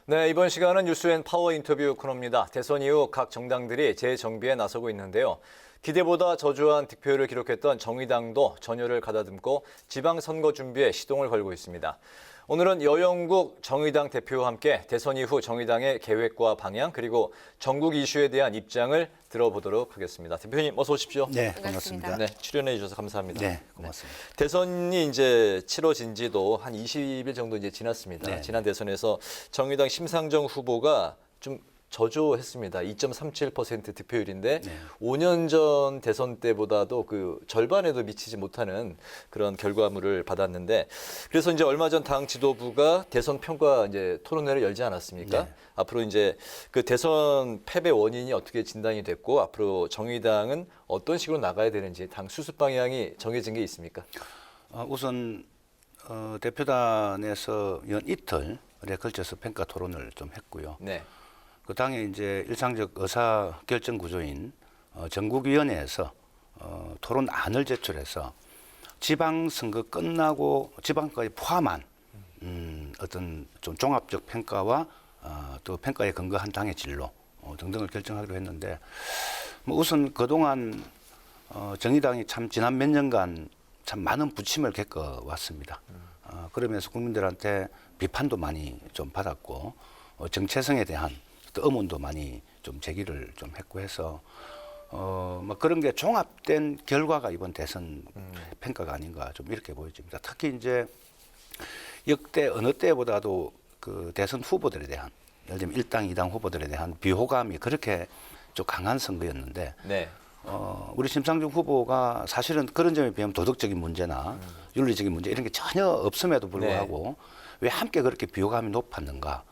네, 이번 시간은 뉴스앤 파워 인터뷰 코너입니다. 대선 이후 각 정당들이 재정비에 나서고 있는데요. 기대보다 저조한 득표율을 기록했던 정의당도 전열을 가다듬고 지방선거 준비에 시동을 걸고 있습니다. 오늘은 여영국 정의당 대표와 함께 대선 이후 정의당의 계획과 방향 그리고 전국 이슈에 대한 입장을 들어보도록 하겠습니다. 대표님 어서 오십시오. 네, 고맙습니다. 네, 출연해 주셔서 감사합니다. 네, 고맙습니다. 대선이 이제 치러진 지도 한 20일 정도 이제 지났습니다. 네. 지난 대선에서 정의당 심상정 후보가 좀 저조했습니다. 2.37% 득표율인데 네. 5년 전 대선 때보다도 그 절반에도 미치지 못하는 그런 결과물을 받았는데 그래서 이제 얼마 전 당 지도부가 대선 평가 이제 토론회를 열지 않았습니까? 네. 앞으로 이제 그 대선 패배 원인이 어떻게 진단이 됐고 앞으로 정의당은 어떤 식으로 나가야 되는지 당 수습 방향이 정해진 게 있습니까? 우선 대표단에서 연 이틀에 걸쳐서 평가 토론을 좀 했고요. 네. 그 당의 이제 일상적 의사 결정 구조인 전국위원회에서 토론안을 제출해서 지방선거 끝나고 지방까지 포함한 어떤 좀 종합적 평가와 또 평가에 근거한 당의 진로 등등을 결정하기로 했는데 뭐 우선 그동안 정의당이 참 지난 몇 년간 참 많은 부침을 겪어왔습니다. 그러면서 국민들한테 비판도 많이 좀 받았고 정체성에 대한 또 의문도 많이 좀 제기를 좀 했고 해서 뭐 그런 게 종합된 결과가 이번 대선 평가가 아닌가 좀 이렇게 보여집니다. 특히 이제 역대 어느 때보다도 그 대선 후보들에 대한 예를 들면 1당, 2당 후보들에 대한 비호감이 그렇게 좀 강한 선거였는데 네. 우리 심상정 후보가 사실은 그런 점에 비하면 도덕적인 문제나 윤리적인 문제 이런 게 전혀 없음에도 불구하고 왜 함께 그렇게 비호감이 높았는가?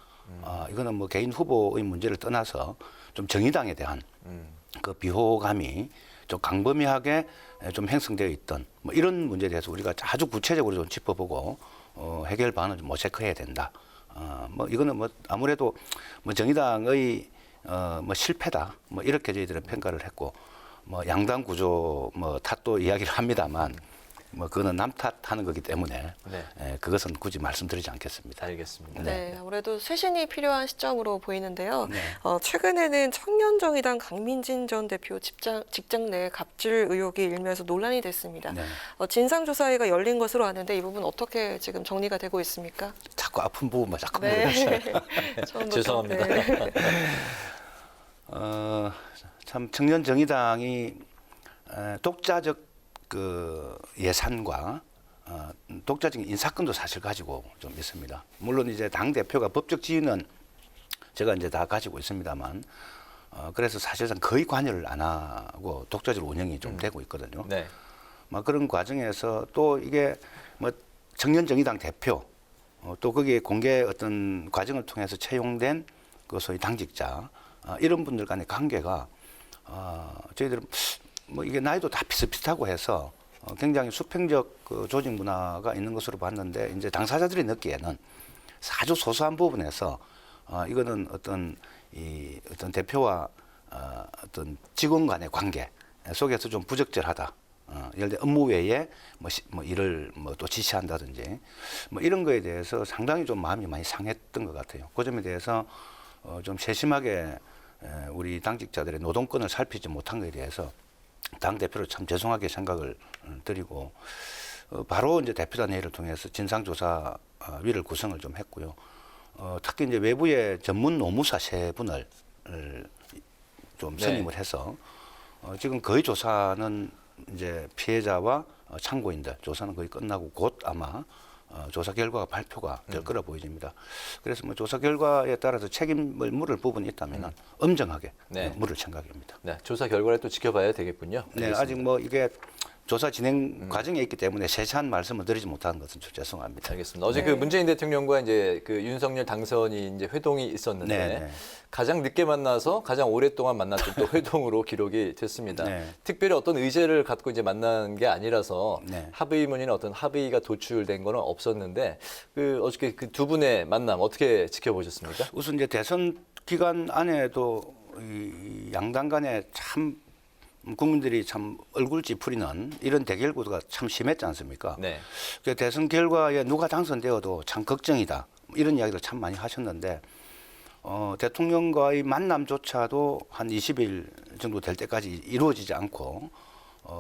이거는 뭐 개인 후보의 문제를 떠나서 좀 정의당에 대한 그 비호감이 좀 강범위하게 좀 형성되어 있던 뭐 이런 문제에 대해서 우리가 아주 구체적으로 좀 짚어보고 해결 방안을 좀 모색해야 된다. 뭐 이거는 뭐 아무래도 뭐 정의당의 뭐 실패다. 뭐 이렇게 저희들은 평가를 했고 뭐 양당 구조 뭐 탓도 이야기를 합니다만 뭐 그거는 남 탓하는 거기 때문에 네. 그것은 굳이 말씀드리지 않겠습니다. 알겠습니다. 네, 아무래도 쇄신이 필요한 시점으로 보이는데요. 네. 최근에는 청년정의당 강민진 전 대표 직장 내 갑질 의혹이 일면에서 논란이 됐습니다. 네. 진상조사회가 열린 것으로 아는데 이 부분 어떻게 지금 정리가 되고 있습니까? 자꾸 아픈 부분만 자꾸 네. 물어보시네요. 처음부터, 죄송합니다. 네. 참 청년 정의당이 독자적 그 예산과 독자적인 인사권도 사실 가지고 좀 있습니다. 물론 이제 당 대표가 법적 지위는 제가 이제 다 가지고 있습니다만, 그래서 사실상 거의 관여를 안 하고 독자적 운영이 좀 되고 있거든요. 네. 막 그런 과정에서 또 이게 뭐 청년 정의당 대표 또 거기에 공개 어떤 과정을 통해서 채용된 그 소위 당직자 이런 분들 간의 관계가 저희들은 뭐 이게 나이도 다 비슷비슷하고 해서 굉장히 수평적 그 조직 문화가 있는 것으로 봤는데 이제 당사자들이 느끼에는 아주 소소한 부분에서 이거는 어떤 대표와 어떤 직원 간의 관계 속에서 좀 부적절하다. 예를 들어 업무 외에 뭐 일을 뭐 또 지시한다든지 뭐 이런 거에 대해서 상당히 좀 마음이 많이 상했던 것 같아요. 그 점에 대해서 좀 세심하게 우리 당직자들의 노동권을 살피지 못한 것에 대해서 당 대표를 참 죄송하게 생각을 드리고 바로 이제 대표단 회의를 통해서 진상조사위를 구성을 좀 했고요. 특히 이제 외부의 전문 노무사 세 분을 좀 선임을 해서 지금 거의 조사는 이제 피해자와 참고인들 조사는 거의 끝나고 곧 아마 조사 결과가 발표가 될 거라 보여집니다. 그래서 뭐 조사 결과에 따라서 책임을 물을 부분이 있다면 엄정하게 물을 생각입니다. 네, 조사 결과를 또 지켜봐야 되겠군요. 네, 알겠습니다. 아직 뭐 이게 조사 진행 과정에 있기 때문에 세세한 말씀을 드리지 못하는 것은 좀 죄송합니다. 알겠습니다. 어제 네. 그 문재인 대통령과 이제 그 윤석열 당선이 이제 회동이 있었는데 네, 네. 가장 늦게 만나서 가장 오랫동안 만났던 또 회동으로 기록이 됐습니다. 네. 특별히 어떤 의제를 갖고 이제 만난 게 아니라서 네. 합의문이나 어떤 합의가 도출된 거는 없었는데 그 어저께 그 두 분의 만남 어떻게 지켜보셨습니까? 우선 이제 대선 기간 안에도 이 양당 간에 참 국민들이 참 얼굴 찌푸리는 이런 대결 구도가 참 심했지 않습니까? 네. 그 대선 결과에 누가 당선되어도 참 걱정이다. 이런 이야기를 참 많이 하셨는데 대통령과의 만남조차도 한 20일 정도 될 때까지 이루어지지 않고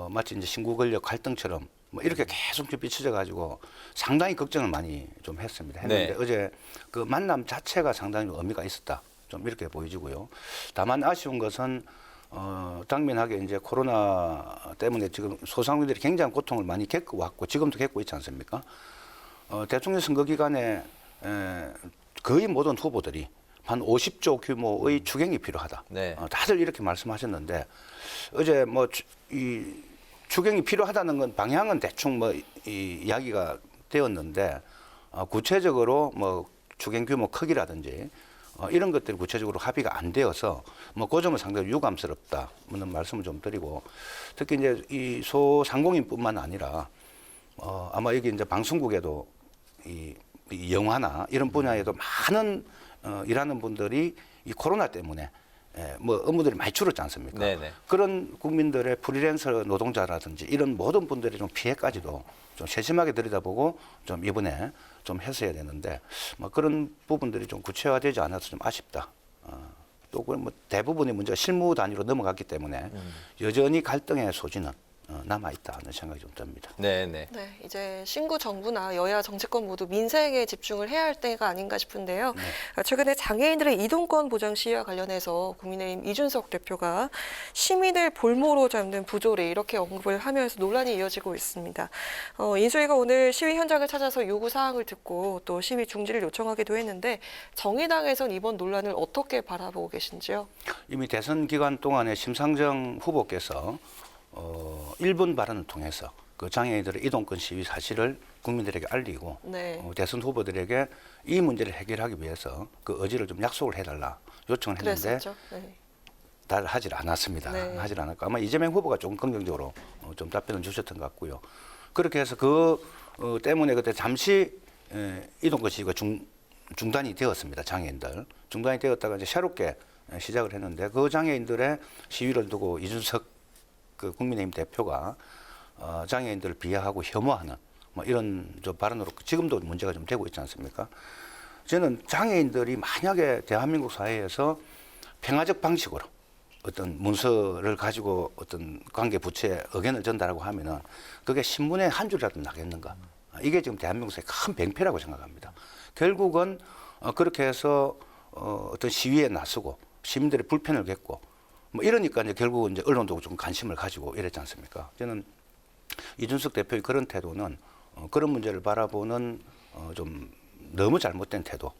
마치 이제 신구 권력 갈등처럼 뭐 이렇게 계속 좀 비춰져 가지고 상당히 걱정을 많이 좀 했는데 네. 어제 그 만남 자체가 상당히 의미가 있었다. 좀 이렇게 보여지고요. 다만 아쉬운 것은 당면하게 이제 코로나 때문에 지금 소상공인들이 굉장한 고통을 많이 겪어왔고 지금도 겪고 있지 않습니까? 대통령 선거 기간에 거의 모든 후보들이 한 50조 규모의 추경이 필요하다. 네. 다들 이렇게 말씀하셨는데 어제 뭐 이 추경이 필요하다는 건 방향은 대충 뭐 이 이야기가 되었는데 구체적으로 뭐 추경 규모 크기라든지 이런 것들이 구체적으로 합의가 안 되어서 뭐 그 점은 상당히 유감스럽다는 말씀을 좀 드리고 특히 이제 이 소상공인뿐만 아니라 아마 여기 이제 방송국에도 이 영화나 이런 분야에도 많은 일하는 분들이 이 코로나 때문에 뭐 업무들이 많이 줄었지 않습니까? 네네. 그런 국민들의 프리랜서 노동자라든지 이런 모든 분들의 좀 피해까지도 좀 세심하게 들여다보고 좀 이번에 좀 했어야 되는데 뭐 그런 부분들이 좀 구체화되지 않아서 좀 아쉽다. 또 뭐 대부분의 문제가 실무 단위로 넘어갔기 때문에 여전히 갈등의 소지는 남아 있다 하는 생각이 좀 듭니다. 네네. 네, 이제 신구 정부나 여야 정치권 모두 민생에 집중을 해야 할 때가 아닌가 싶은데요. 최근에 장애인들의 이동권 보장 시위와 관련해서 국민의힘 이준석 대표가 시민을 볼모로 잡는 부조리 이렇게 언급을 하면서 논란이 이어지고 있습니다. 인수위가 오늘 시위 현장을 찾아서 요구 사항을 듣고 또 시위 중지를 요청하기도 했는데 정의당에선 이번 논란을 어떻게 바라보고 계신지요? 이미 대선 기간 동안에 심상정 후보께서 1분 발언을 통해서 그 장애인들의 이동권 시위 사실을 국민들에게 알리고 네. 대선 후보들에게 이 문제를 해결하기 위해서 그 의지를 좀 약속을 해달라 요청을 했는데 그랬었죠. 네. 다 하질 않았습니다. 네. 하질 않았고 아마 이재명 후보가 조금 긍정적으로 좀 답변을 주셨던 것 같고요. 그렇게 해서 그 때문에 그때 잠시 이동권 시위가 중단이 되었습니다. 장애인들 중단이 되었다가 이제 새롭게 시작을 했는데 그 장애인들의 시위를 두고 이준석 그 국민의힘 대표가 장애인들을 비하하고 혐오하는 뭐 이런 저 발언으로 지금도 문제가 좀 되고 있지 않습니까? 저는 장애인들이 만약에 대한민국 사회에서 평화적 방식으로 어떤 문서를 가지고 어떤 관계 부처에 의견을 전달하고 하면은 그게 신문에 한 줄이라도 나겠는가? 이게 지금 대한민국의 큰 병폐라고 생각합니다. 결국은 그렇게 해서 어떤 시위에 나서고 시민들의 불편을 겪고 뭐 이러니까 이제 결국은 이제 언론도 좀 관심을 가지고 이랬지 않습니까? 저는 이준석 대표의 그런 태도는 그런 문제를 바라보는 좀 너무 잘못된 태도,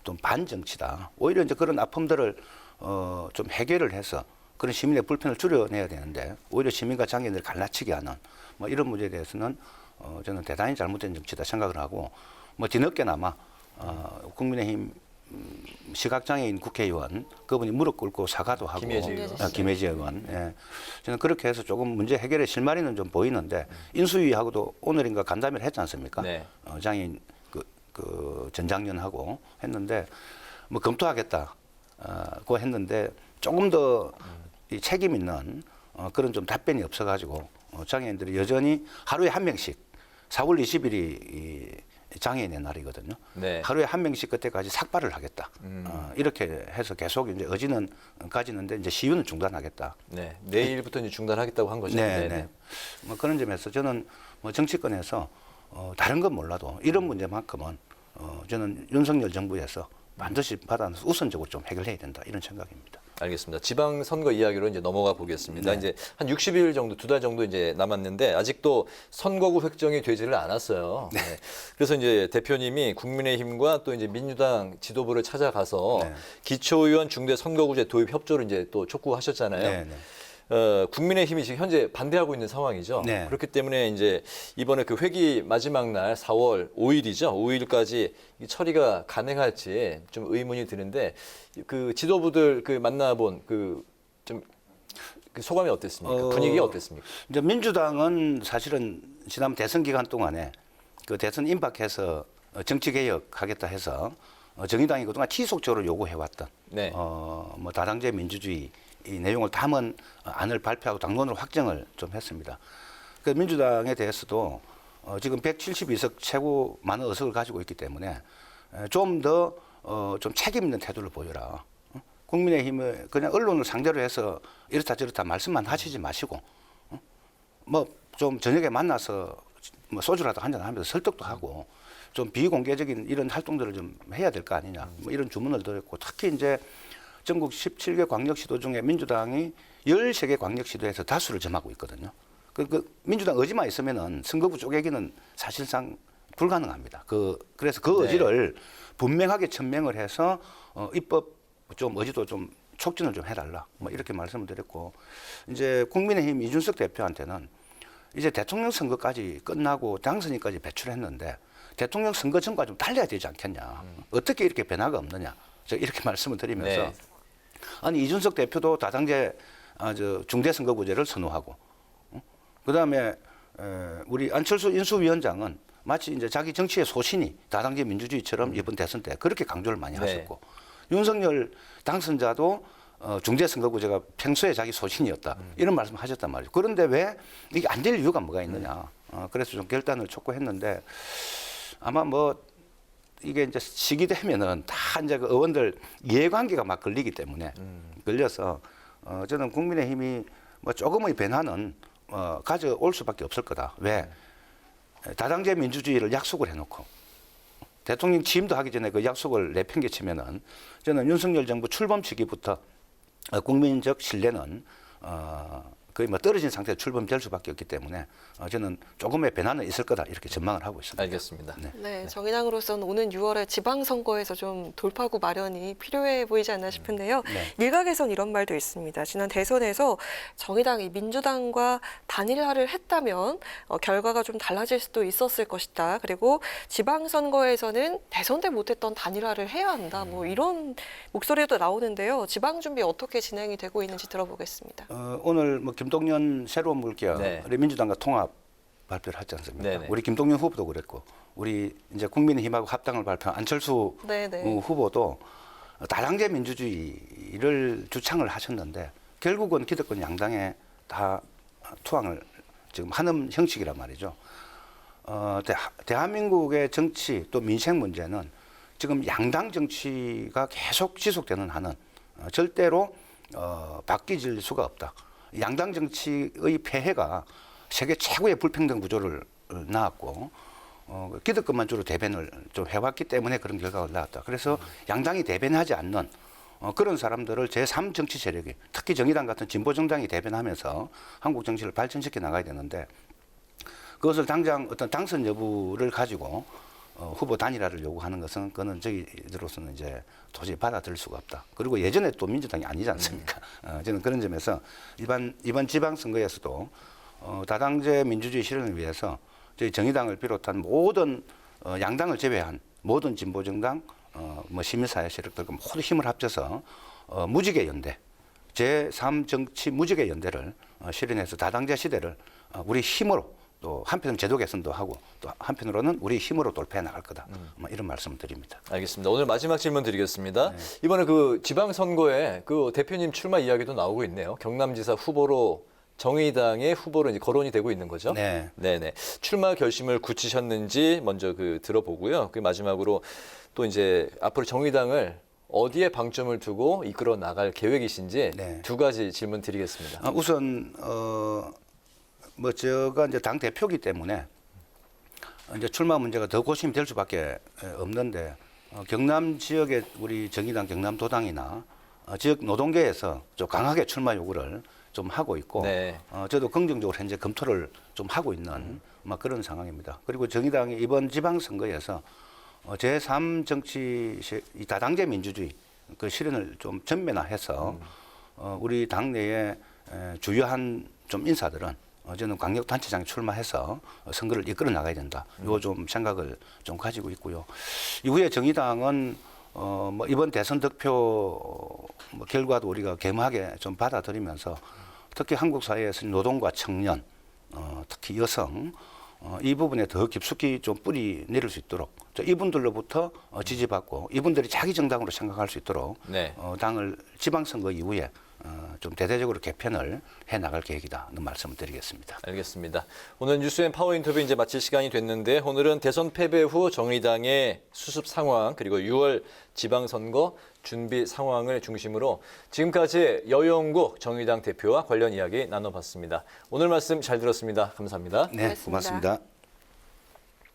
좀 반정치다. 오히려 이제 그런 아픔들을 좀 해결을 해서 그런 시민의 불편을 줄여내야 되는데 오히려 시민과 장애인을 갈라치게 하는 뭐 이런 문제에 대해서는 저는 대단히 잘못된 정치다 생각을 하고 뭐 뒤늦게나마 국민의힘 시각장애인 국회의원 그분이 무릎 꿇고 사과도 하고 김혜지 의원 저는 그렇게 해서 조금 문제 해결의 실마리는 좀 보이는데 인수위하고도 오늘인가 간담회를 했지 않습니까? 네. 장애인 그 전장년하고 했는데 뭐 검토하겠다고 했는데 조금 더 이 책임 있는 그런 좀 답변이 없어가지고 장애인들이 여전히 하루에 한 명씩 4월 20일이 장애인의 날이거든요. 네. 하루에 한 명씩 그때까지 삭발을 하겠다. 이렇게 해서 계속 이제 의지는 가지는데 이제 시위는 중단하겠다. 네. 내일부터 이제 중단하겠다고 한 거죠. 네, 네네. 네. 뭐 그런 점에서 저는 뭐 정치권에서 다른 건 몰라도 이런 문제만큼은 저는 윤석열 정부에서 반드시 받아서 우선적으로 좀 해결해야 된다 이런 생각입니다. 알겠습니다. 지방선거 이야기로 이제 넘어가 보겠습니다. 네. 이제 한 60일 정도, 2달 정도 이제 남았는데 아직도 선거구 획정이 되지를 않았어요. 네. 그래서 이제 대표님이 국민의힘과 또 이제 민주당 지도부를 찾아가서 네. 기초의원 중대 선거구제 도입 협조를 이제 또 촉구하셨잖아요. 네, 네. 국민의힘이 지금 현재 반대하고 있는 상황이죠. 네. 그렇기 때문에 이제 이번에 그 회기 마지막 날 4월 5일이죠. 5일까지 처리가 가능할지 좀 의문이 드는데 그 지도부들 그 만나본 그 좀 그 소감이 어땠습니까? 분위기가 어땠습니까? 이제 민주당은 사실은 지난 대선 기간 동안에 그 대선 임박해서 정치 개혁하겠다 해서 정의당이 그동안 지속적으로 요구해왔던 네. 뭐 다당제 민주주의 이 내용을 담은 안을 발표하고 당론으로 확정을 좀 했습니다. 그 민주당에 대해서도 지금 172석 최고 많은 의석을 가지고 있기 때문에 좀 더 좀 책임 있는 태도를 보여라. 국민의힘은 그냥 언론을 상대로 해서 이렇다 저렇다 말씀만 하시지 마시고 뭐 좀 저녁에 만나서 뭐 소주라도 한잔 하면서 설득도 하고 좀 비공개적인 이런 활동들을 좀 해야 될 거 아니냐 뭐 이런 주문을 드렸고 특히 이제 전국 17개 광역시도 중에 민주당이 13개 광역시도에서 다수를 점하고 있거든요. 그 민주당 의지만 있으면은 선거구 쪼개기는 사실상 불가능합니다. 그래서 그 네. 의지를 분명하게 천명을 해서 입법 좀 의지도 좀 촉진을 좀 해달라. 뭐 이렇게 말씀을 드렸고 이제 국민의힘 이준석 대표한테는 이제 대통령 선거까지 끝나고 당선인까지 배출했는데 대통령 선거 전과 좀 달려야 되지 않겠냐. 어떻게 이렇게 변화가 없느냐. 저 이렇게 말씀을 드리면서 네. 아니 이준석 대표도 다당제 중대선거구제를 선호하고 그다음에 우리 안철수 인수위원장은 마치 이제 자기 정치의 소신이 다당제 민주주의처럼 이번 대선 때 그렇게 강조를 많이 네. 하셨고 윤석열 당선자도 중대선거구제가 평소에 자기 소신이었다 이런 말씀 하셨단 말이죠. 그런데 왜 이게 안 될 이유가 뭐가 있느냐. 그래서 좀 결단을 촉구했는데 아마 뭐 이게 이제 시기 되면은 다 이제 그 의원들 이해관계가 막 걸리기 때문에 걸려서 저는 국민의힘이 뭐 조금의 변화는 가져올 수밖에 없을 거다. 왜? 다당제 민주주의를 약속을 해놓고 대통령 취임도 하기 전에 그 약속을 내팽개치면은 저는 윤석열 정부 출범 시기부터 국민적 신뢰는 거의 뭐 떨어진 상태에 출범될 수밖에 없기 때문에 저는 조금의 변화는 있을 거다 이렇게 전망을 하고 있습니다. 알겠습니다. 네. 네, 정의당으로서는 오는 6월에 지방선거에서 좀 돌파구 마련이 필요해 보이지 않나 싶은데요. 네. 일각에선 이런 말도 있습니다. 지난 대선에서 정의당이 민주당과 단일화를 했다면 결과가 좀 달라질 수도 있었을 것이다. 그리고 지방선거에서는 대선 때 못했던 단일화를 해야 한다. 뭐 이런 목소리도 나오는데요. 지방 준비 어떻게 진행이 되고 있는지 들어보겠습니다. 오늘 뭐 김동연 새로운 물결 네. 우리 민주당과 통합 발표를 하지 않습니까? 네네. 우리 김동연 후보도 그랬고 우리 이제 국민의힘하고 합당을 발표한 안철수 네네. 후보도 다당제 민주주의를 주창을 하셨는데 결국은 기득권 양당에 다 투항을 지금 하는 형식이란 말이죠. 대한민국의 정치 또 민생 문제는 지금 양당 정치가 계속 지속되는 한은 절대로 바뀌질 수가 없다. 양당 정치의 폐해가 세계 최고의 불평등 구조를 낳았고 기득권만 주로 대변을 좀 해왔기 때문에 그런 결과가 나왔다. 그래서 양당이 대변하지 않는 그런 사람들을 제3 정치 세력이 특히 정의당 같은 진보 정당이 대변하면서 한국 정치를 발전시켜 나가야 되는데 그것을 당장 어떤 당선 여부를 가지고 후보 단일화를 요구하는 것은 그거는 저희들로서는 이제 도저히 받아들일 수가 없다. 그리고 예전에 또 민주당이 아니지 않습니까? 저는 그런 점에서 이번 지방선거에서도 다당제 민주주의 실현을 위해서 저희 정의당을 비롯한 모든 양당을 제외한 모든 진보 정당, 뭐 시민사회 세력들과 모두 힘을 합쳐서 무지개 연대, 제3 정치 무지개 연대를 실현해서 다당제 시대를 우리 힘으로 또 한편은 제도 개선도 하고 또 한편으로는 우리 힘으로 돌파해 나갈 거다. 뭐 이런 말씀을 드립니다. 알겠습니다. 오늘 마지막 질문 드리겠습니다. 네. 이번에 그 지방선거에 그 대표님 출마 이야기도 나오고 있네요. 경남지사 후보로 정의당의 후보로 이제 거론이 되고 있는 거죠. 네. 네네. 출마 결심을 굳히셨는지 먼저 그 들어보고요. 그 마지막으로 또 이제 앞으로 정의당을 어디에 방점을 두고 이끌어 나갈 계획이신지 네. 두 가지 질문 드리겠습니다. 우선 뭐 제가 이제 당 대표기 때문에 이제 출마 문제가 더 고심이 될 수밖에 없는데 경남 지역의 우리 정의당 경남도당이나 지역 노동계에서 좀 강하게 출마 요구를 좀 하고 있고 네. 저도 긍정적으로 현재 검토를 좀 하고 있는 막 그런 상황입니다. 그리고 정의당이 이번 지방선거에서 제3 정치 이 다당제 민주주의 그 실현을 좀 전면화해서 우리 당내에 주요한 좀 인사들은 저는 광역단체장에 출마해서 선거를 이끌어 나가야 된다. 요 좀 생각을 좀 가지고 있고요. 이후에 정의당은 뭐 이번 대선 득표 뭐 결과도 우리가 겸하게 좀 받아들이면서 특히 한국 사회에서 노동과 청년, 특히 여성 이 부분에 더 깊숙이 좀 뿌리 내릴 수 있도록 이분들로부터 지지받고 이분들이 자기 정당으로 생각할 수 있도록 네. 당을 지방선거 이후에 좀 대대적으로 개편을 해 나갈 계획이다는 말씀을 드리겠습니다. 알겠습니다. 오늘 뉴스앤 파워 인터뷰 이제 마칠 시간이 됐는데 오늘은 대선 패배 후 정의당의 수습 상황 그리고 6월 지방선거 준비 상황을 중심으로 지금까지 여영국 정의당 대표와 관련 이야기 나눠봤습니다. 오늘 말씀 잘 들었습니다. 감사합니다. 네, 고맙습니다. 고맙습니다.